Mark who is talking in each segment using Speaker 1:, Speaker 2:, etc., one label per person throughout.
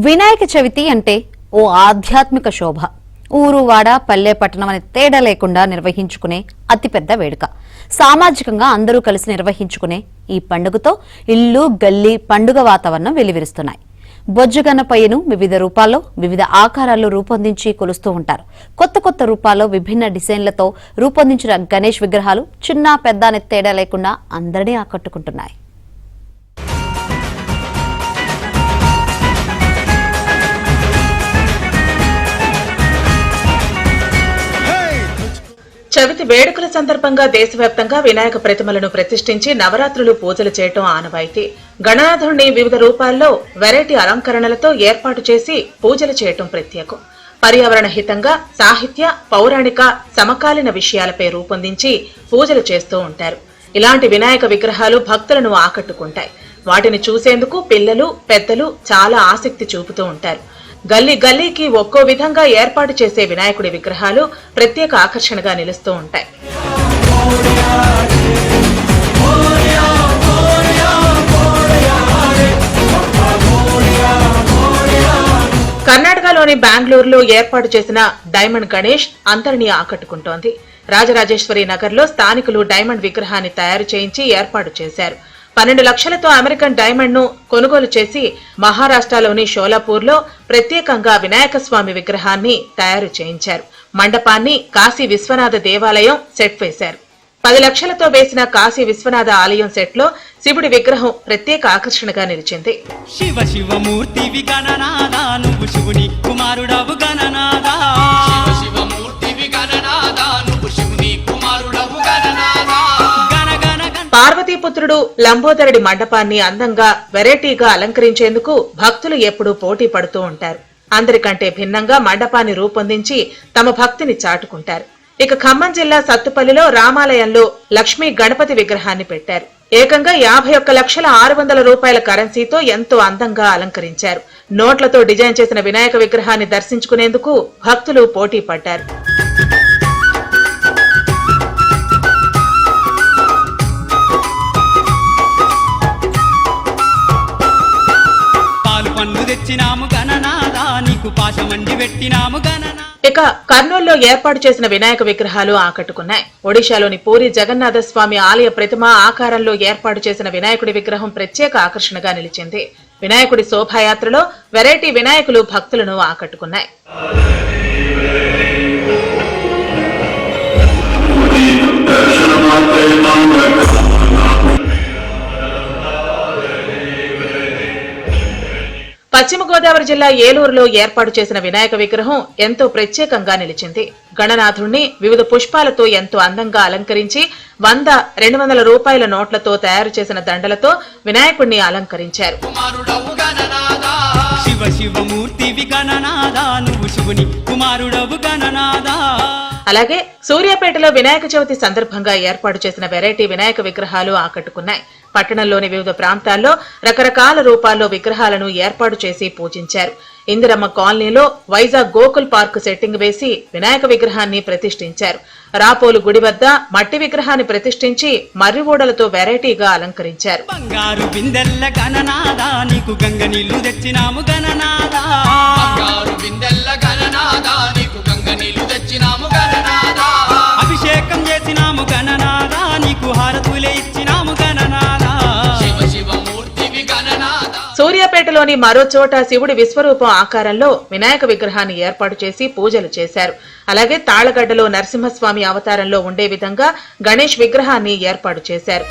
Speaker 1: వినాయక చవితి అంటే ఓ ఆధ్యాత్మిక శోభ. ఊరు వాడ పల్లె పట్టణం అనే తేడా లేకుండా నిర్వహించుకునే అతిపెద్ద వేడుక. సామాజికంగా అందరూ కలిసి నిర్వహించుకునే ఈ పండుగతో ఇల్లు గల్లీ పండుగ వాతావరణం వెలివిరుస్తున్నాయి. బొజ్జగన్నపయ్యను వివిధ రూపాల్లో వివిధ ఆకారాల్లో రూపొందించి కొలుస్తూ ఉంటారు. కొత్త కొత్త రూపాల్లో విభిన్న డిజైన్లతో రూపొందించిన గణేష్ విగ్రహాలు చిన్న పెద్ద అనే తేడా లేకుండా అందరినీ ఆకట్టుకుంటున్నాయి.
Speaker 2: చవితి వేడుకల సందర్భంగా దేశవ్యాప్తంగా వినాయక ప్రతిమలను ప్రతిష్ఠించి నవరాత్రులు పూజలు చేయటం ఆనవాయితీ. గణనాథుడిని వివిధ రూపాల్లో వెరైటీ అలంకరణలతో ఏర్పాటు చేసి పూజలు చేయటం ప్రత్యేకం. పర్యావరణ హితంగా సాహిత్య, పౌరాణిక, సమకాలీన విషయాలపై రూపొందించి పూజలు చేస్తూ ఉంటారు. ఇలాంటి వినాయక విగ్రహాలు భక్తులను ఆకట్టుకుంటాయి. వాటిని చూసేందుకు పిల్లలు, పెద్దలు చాలా ఆసక్తి చూపుతూ ఉంటారు. గల్లీ గల్లీకి ఒక్కో విధంగా ఏర్పాటు చేసే వినాయకుడి విగ్రహాలు ప్రత్యేక ఆకర్షణగా నిలుస్తూ ఉంటాయి. కర్ణాటకలోని బెంగళూరులో ఏర్పాటు చేసిన డైమండ్ గణేష్ అందరినీ ఆకట్టుకుంటోంది. రాజరాజేశ్వరి నగర్లో స్థానికులు డైమండ్ విగ్రహాన్ని తయారు చేయించి ఏర్పాటు చేశారు. 12 లక్షలతో అమెరికన్ డైమండ్ ను కొనుగోలు చేసి మహారాష్ట్రలోని షోలాపూర్లో ప్రత్యేకంగా వినాయక స్వామి విగ్రహాన్ని తయారు చేయించారు. మండపాన్ని కాశీ విశ్వనాథ దేవాలయం సెట్ వేశారు. 10 లక్షలతో వేసిన కాశీ విశ్వనాథ ఆలయం సెట్ లో శివుడి విగ్రహం ప్రత్యేక ఆకర్షణగా నిలిచింది.
Speaker 3: శివ శివమూర్తి విగణనాదా నువ్వు శివుని కుమారుడవు గణనాదా. పార్వతీపుత్రుడు లంబోదరుడి మండపాన్ని అందంగా వెరైటీగా అలంకరించేందుకు భక్తులు ఎప్పుడూ పోటీ పడుతూ ఉంటారు. అందరికంటే భిన్నంగా మండపాన్ని రూపొందించి తమ భక్తిని చాటుకుంటారు. ఇక ఖమ్మం జిల్లా సత్తుపల్లిలో రామాలయంలో లక్ష్మీ గణపతి విగ్రహాన్ని పెట్టారు. ఏకంగా 51,600,000 రూపాయల కరెన్సీతో ఎంతో అందంగా అలంకరించారు. నోట్లతో డిజైన్ చేసిన వినాయక విగ్రహాన్ని దర్శించుకునేందుకు భక్తులు పోటీ పడ్డారు. ఇక కర్నూలులో ఏర్పాటు చేసిన వినాయక విగ్రహాలు ఆకట్టుకున్నాయి. ఒడిశాలోని పూరి జగన్నాథ స్వామి ఆలయ ప్రతిమ ఆకారంలో ఏర్పాటు చేసిన వినాయకుడి విగ్రహం ప్రత్యేక ఆకర్షణగా నిలిచింది. వినాయకుడి శోభాయాత్రలో వెరైటీ వినాయకులు భక్తులను ఆకట్టుకున్నాయి. పశ్చిమ గోదావరి జిల్లా ఏలూరులో ఏర్పాటు చేసిన వినాయక విగ్రహం ఎంతో ప్రత్యేకంగా నిలిచింది. గణనాథుణ్ణి వివిధ పుష్పాలతో ఎంతో అందంగా అలంకరించి 100-200 రూపాయల నోట్లతో తయారు చేసిన దండలతో వినాయకుడిని అలంకరించారు. అలాగే సూర్యాపేటలో వినాయక చవితి సందర్భంగా ఏర్పాటు చేసిన వెరైటీ వినాయక విగ్రహాలు ఆకట్టుకున్నాయి. పట్టణంలోని వివిధ ప్రాంతాల్లో రకరకాల రూపాల్లో విగ్రహాలను ఏర్పాటు చేసి పూజించారు. ఇందిరమ్మ కాలనీలో వైజాగ్ గోకుల్ పార్క్ సెట్టింగ్ వేసి వినాయక విగ్రహాన్ని ప్రతిష్ఠించారు. రాపోలు గుడి వద్ద మట్టి విగ్రహాన్ని ప్రతిష్ఠించి మర్రి ఓడలతో వెరైటీగా అలంకరించారు. అభిషేకం చేసినాము గణనాదా, నీకు హారతులే ఇచ్చినాము గణనాదా.
Speaker 2: సూర్యాపేటలోని మరో చోట శివుడి విశ్వరూపం ఆకారంలో వినాయక విగ్రహాన్ని ఏర్పాటు చేసి పూజలు చేశారు. అలాగే తాళగడ్డలో నరసింహస్వామి అవతారంలో ఉండే విధంగా గణేష్ విగ్రహాన్ని ఏర్పాటు చేశారు.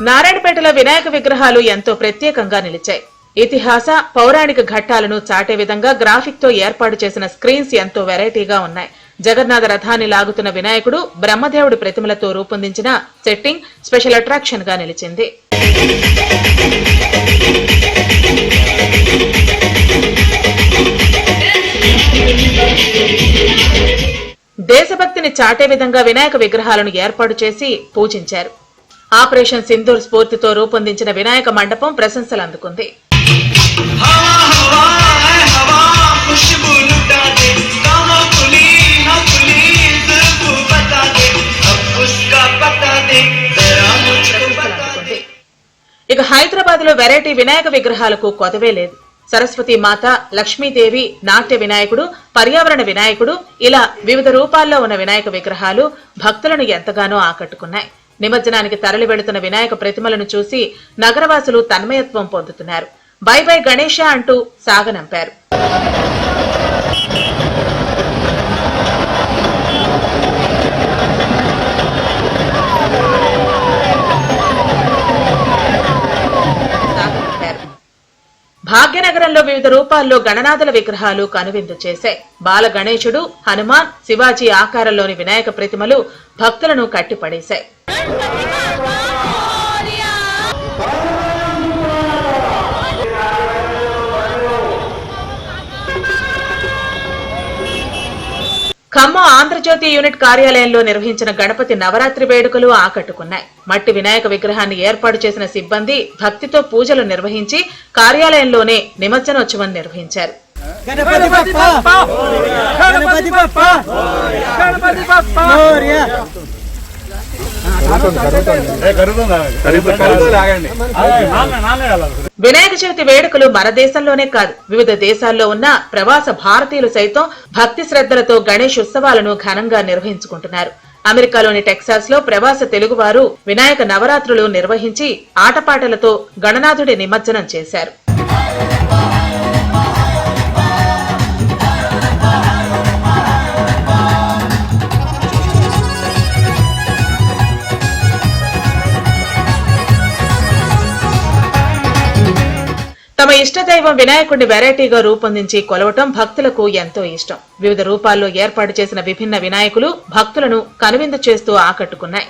Speaker 2: నారాయణపేటలో వినాయక విగ్రహాలు ఎంతో ప్రత్యేకంగా నిలిచాయి. ఇతిహాస, పౌరాణిక ఘట్టాలను చాటే విధంగా గ్రాఫిక్ తో ఏర్పాటు చేసిన స్క్రీన్స్ ఎంతో వెరైటీగా ఉన్నాయి. జగన్నాథ రథాన్ని లాగుతున్న వినాయకుడు బ్రహ్మదేవుడి ప్రతిమలతో రూపొందించిన సెట్టింగ్ స్పెషల్ అట్రాక్షన్ గా నిలిచింది. దేశభక్తిని చాటే విధంగా వినాయక విగ్రహాలను ఏర్పాటు చేసి పూజించారు. ఆపరేషన్ సింధూర్ స్ఫూర్తితో రూపొందించిన వినాయక మండపం ప్రశంసలు అందుకుంది. खुशबू लुटा दे, कहाँ पुली ना पुली హైదరాబాద్ లో వెరైటీ వినాయక విగ్రహాలకు కొదవే లేదు. సరస్వతి మాత, లక్ష్మీదేవి, నాట్య వినాయకుడు, పర్యావరణ వినాయకుడు ఇలా వివిధ రూపాల్లో ఉన్న వినాయక విగ్రహాలు భక్తులను ఎంతగానో ఆకట్టుకున్నాయి. నిమజ్జనానికి తరలి వెళుతున్న వినాయక ప్రతిమలను చూసి నగరవాసులు తన్మయత్వం పొందుతున్నారు. బై బై గణేష అంటూ సాగనంపారు. భాగ్యనగరంలో వివిధ రూపాల్లో గణనాథుల విగ్రహాలు కనువిందు చేశాయి. బాల గణేశుడు, హనుమాన్, శివాజీ ఆకారంలోని వినాయక ప్రతిమలు భక్తులను కట్టిపడేశాయి. ఖమ్మం ఆంధ్రజ్యోతి యూనిట్ కార్యాలయంలో నిర్వహించిన గణపతి నవరాత్రి వేడుకలు ఆకట్టుకున్నాయి. మట్టి వినాయక విగ్రహాన్ని ఏర్పాటు చేసిన సిబ్బంది భక్తితో పూజలు నిర్వహించి కార్యాలయంలోనే నిమజ్జనోత్సవం నిర్వహించారు. వినాయక చవితి వేడుకలు మన దేశంలోనే కాదు, వివిధ దేశాల్లో ఉన్న ప్రవాస భారతీయులు సైతం భక్తి శ్రద్ధలతో గణేష్ ఉత్సవాలను ఘనంగా నిర్వహించుకుంటున్నారు. అమెరికాలోని టెక్సాస్ లో ప్రవాస తెలుగువారు వినాయక నవరాత్రులు నిర్వహించి ఆటపాటలతో గణనాథుడి నిమజ్జనం చేశారు. తమ ఇష్టదైవం వినాయకుడిని వెరైటీగా రూపొందించి కొలవటం భక్తులకు ఎంతో ఇష్టం. వివిధ రూపాల్లో ఏర్పాటు చేసిన విభిన్న వినాయకులు భక్తులను కనువిందు చేస్తూ ఆకట్టుకున్నాయి.